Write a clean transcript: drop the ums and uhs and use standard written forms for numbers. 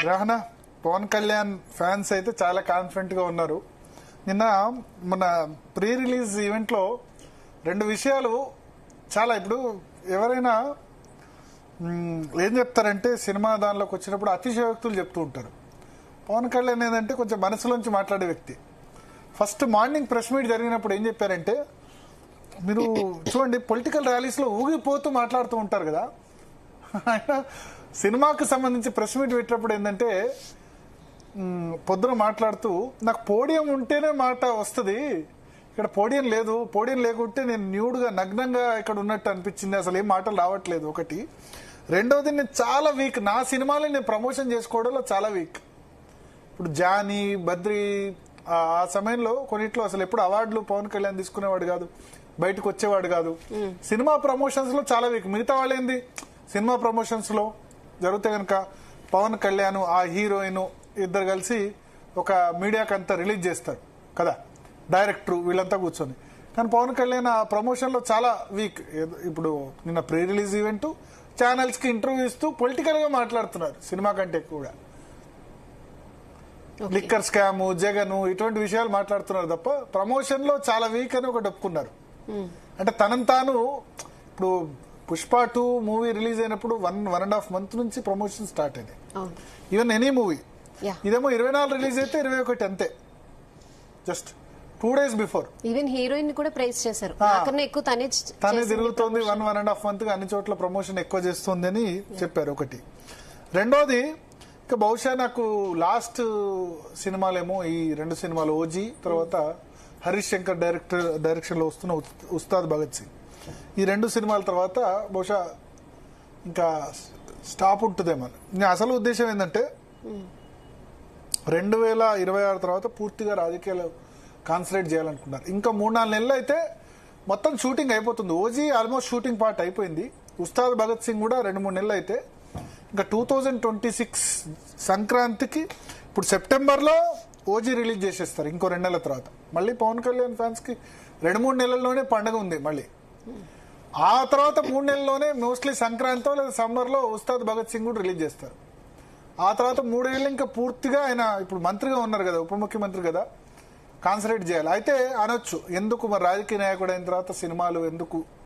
Rahana, Pawan Kalyan fans అయితే చాలా confident గా ఉన్నారు. నిన్న మన ప్రీ రిలీజ్ ఈవెంట్ లో రెండు విషయాలు చాలా, ఇప్పుడు ఎవరైనా ఏం చెప్తారంటే సినిమా దానిలోకి వచ్చినప్పుడు అతిశయోక్తులు చెప్తూ ఉంటారు. పవన్ కళ్యాణ్ ఏంటంటే కొంచెం మనసులోంచి మాట్లాడే వ్యక్తి. ఫస్ట్ మార్నింగ్ ప్రెస్ మీట్ జరిగినప్పుడు ఏం చెప్పారంటే, మీరు చూడండి పొలిటికల్ ర్యాలీస్ లో ఊగిపోతూ మాట్లాడుతూ ఉంటారు కదా, ఆయన సినిమాకు సంబంధించి ప్రెస్ మీట్ పెట్టినప్పుడు ఏంటంటే పొద్దున మాట్లాడుతూ నాకు పోడియం ఉంటేనే మాట వస్తుంది, ఇక్కడ పోడియం లేదు, పోడియం లేకుంటే నేను న్యూడ్గా నగ్నంగా ఇక్కడ ఉన్నట్టు అనిపించింది, అసలు ఏం మాటలు రావట్లేదు ఒకటి. రెండోది నేను చాలా వీక్, నా సినిమాని నేను ప్రమోషన్ చేసుకోవడంలో చాలా వీక్. ఇప్పుడు జానీ, బద్రి ఆ సమయంలో కొన్నిట్లో అసలు ఎప్పుడు అవార్డులు పవన్ కళ్యాణ్ తీసుకునేవాడు కాదు, బయటకు వచ్చేవాడు కాదు. సినిమా ప్రమోషన్స్ లో చాలా వీక్. మిగతా వాళ్ళేంది సినిమా ప్రమోషన్స్ లో జరిగితే కనుక పవన్ కళ్యాణ్ ఆ హీరోయిన్ ఇద్దరు కలిసి ఒక మీడియాకి అంతా రిలీజ్ చేస్తారు కదా, డైరెక్టర్ వీళ్ళంతా కూర్చొని. కానీ పవన్ కళ్యాణ్ ఆ ప్రమోషన్ లో చాలా వీక్. ఇప్పుడు నిన్న ప్రీ రిలీజ్ ఈవెంట్, ఛానల్స్ కి ఇంటర్వ్యూ ఇస్తూ పొలిటికల్ గా మాట్లాడుతున్నారు సినిమా కంటే కూడా. లిక్కర్ స్కామ్, జగన్ ఇటువంటి విషయాలు మాట్లాడుతున్నారు తప్ప ప్రమోషన్ లో చాలా వీక్ అని ఒకటి ఒప్పుకున్నారు. అంటే తనను తాను, ఇప్పుడు పుష్ప 2 మూవీ రిలీజ్ అయినప్పుడు 1.5 month నుంచి ప్రమోషన్ స్టార్ట్ అయింది. ఈవెన్ ఎనీ మూవీ, ఇదేమో 24 రిలీజ్ అయితే 21 అంతే, just 2 days before. Even heroine కూడా ప్రైజ్ చేశారు, ఎక్కువ తనే తిరుగుతోంది, 1.5 month గా అన్ని చోట్ల ప్రమోషన్ ఎక్కువ చేస్తుంది అని చెప్పారు ఒకటి. రెండోది, ఇక బహుశా నాకు లాస్ట్ సినిమాలేమో ఈ 2 సినిమాలు, ఓజీ తర్వాత హరీష్ శంకర్ డైరెక్షన్ లో వస్తున్న ఉస్తాద్ భగత్ సింగ్, ఈ 2 సినిమాల తర్వాత బహుశా ఇంకా స్టాప్ ఉంటుందేమో. నేను అసలు ఉద్దేశం ఏంటంటే 2026 తర్వాత పూర్తిగా రాజకీయాలు కాన్సన్ట్రేట్ చేయాలనుకున్నారు. ఇంకా 3-4 నెలలు అయితే మొత్తం షూటింగ్ అయిపోతుంది. ఓజీ ఆల్మోస్ట్ షూటింగ్ పార్ట్ అయిపోయింది. ఉస్తాద్ భగత్ సింగ్ కూడా 2-3 నెలలు అయితే ఇంకా 2026 సంక్రాంతికి, ఇప్పుడు సెప్టెంబర్లో ఓజీ రిలీజ్ చేసేస్తారు. ఇంకో 2 నెలల తర్వాత మళ్ళీ పవన్ కళ్యాణ్ ఫ్యాన్స్ కి 2-3 నెలల్లోనే పండుగ ఉంది మళ్ళీ. ఆ తర్వాత 3 నెలల్లోనే మోస్ట్లీ సంక్రాంతితో లేదా సమ్మర్ లో ఉస్తాద్ భగత్ సింగ్ కూడా రిలీజ్ చేస్తారు. ఆ తర్వాత 3 ఏళ్ళు ఇంకా పూర్తిగా ఆయన ఇప్పుడు మంత్రిగా ఉన్నారు కదా, ఉప ముఖ్యమంత్రి కదా, కాన్సన్ట్రేట్ చేయాలి. అయితే అనొచ్చు, ఎందుకు మరి రాజకీయ నాయకుడు అయిన తర్వాత సినిమాలు ఎందుకు